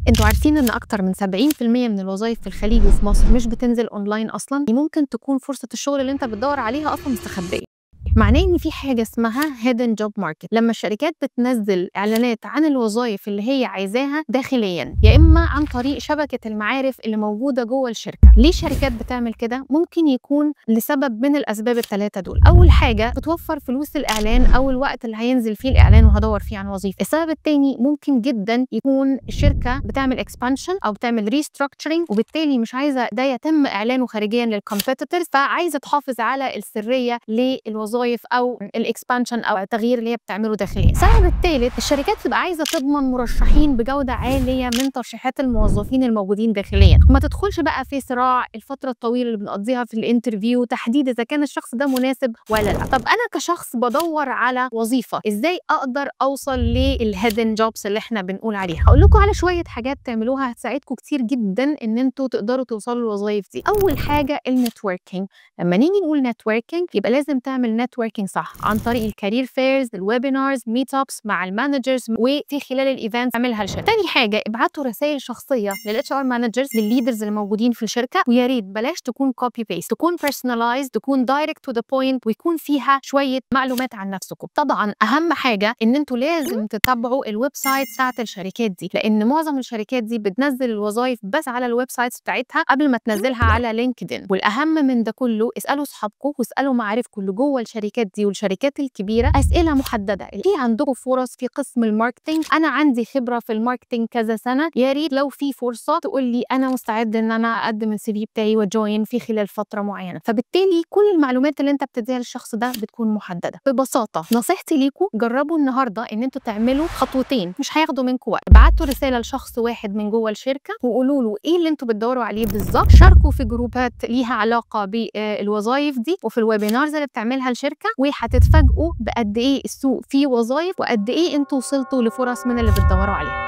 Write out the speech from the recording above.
انتوا عارفين ان اكتر من 70% من الوظائف في الخليج وفي مصر مش بتنزل اونلاين اصلا؟ ممكن تكون فرصه الشغل اللي انت بتدور عليها اصلا مستخبيه. معناه ان في حاجه اسمها hidden job market، لما الشركات بتنزل اعلانات عن الوظائف اللي هي عايزاها داخليا يا اما عن طريق شبكه المعارف اللي موجوده جوه الشركه. ليه شركات بتعمل كده؟ ممكن يكون لسبب من الاسباب الثلاثه دول. اول حاجه بتوفر فلوس الاعلان او الوقت اللي هينزل فيه الاعلان وهدور فيه عن وظيفه. السبب الثاني ممكن جدا يكون الشركه بتعمل اكسبانشن او بتعمل ريستراكشرنج، وبالتالي مش عايزه ده يتم اعلانه خارجيا للكومبيتيتورز، فعايزه تحافظ على السريه للوظائف او الاكسبانشن او التغيير اللي هي بتعمله داخليا. السبب الثالث الشركات تبقى عايزه تضمن مرشحين بجوده عاليه من ترشيحات الموظفين الموجودين داخليا، وما تدخلش بقى في صراع الفتره الطويله اللي بنقضيها في الانترفيو تحديد اذا كان الشخص ده مناسب ولا لا. طب انا كشخص بدور على وظيفه، ازاي اقدر اوصل للهيدن جوبس اللي احنا بنقول عليها؟ هقول لكم على شويه حاجات تعملوها هتساعدكم كتير جدا ان انتوا تقدروا توصلوا للوظائف دي. اول حاجه النتوركينج. لما نيجي نقول نتوركينج يبقى لازم تعمل نتوركينج صح عن طريق الكارير فيرز، الويبينارز، ميت ابس مع المانجرز، وفي خلال الايفنت تعملها الشركه. تاني حاجه ابعتوا رسائل شخصيه للاتش ار مانجرز، للليدرز اللي موجودين في الشركه، ويا ريت بلاش تكون كوبي بيست، تكون بيرسونلايزد، تكون دايركت تو ذا بوينت، ويكون فيها شويه معلومات عن نفسكم. طبعا اهم حاجه ان انتوا لازم تتابعوا الويب سايت بتاعت الشركات دي، لان معظم الشركات دي بتنزل الوظائف بس على الويب سايتس بتاعتها قبل ما تنزلها على لينكدين. والاهم من ده كله اسالوا اصحابكم واسالوا معارفكم اللي جوه الشركات دي والشركات الكبيره اسئله محدده. في عندكم فرص في قسم الماركتنج؟ انا عندي خبره في الماركتنج كذا سنه، يا ريت لو في فرصه تقول لي انا مستعد ان انا اقدم السي في بتاعي وجوين في خلال فتره معينه. فبالتالي كل المعلومات اللي انت بتديها للشخص ده بتكون محدده. ببساطه نصيحتي ليكم جربوا النهارده ان انتوا تعملوا خطوتين مش هياخدوا منكم وقت. ابعتوا رساله لشخص واحد من جوه الشركه وقولوا له ايه اللي انتوا بتدوروا عليه بالظبط. شاركوا في جروبات ليها علاقه بالوظائف دي وفي الويبينارز اللي بتعملها الشركه، وهتتفاجئوا بقد ايه السوق فيه وظائف وقد ايه انتوا وصلتوا لفرص من اللي بتدوروا عليها.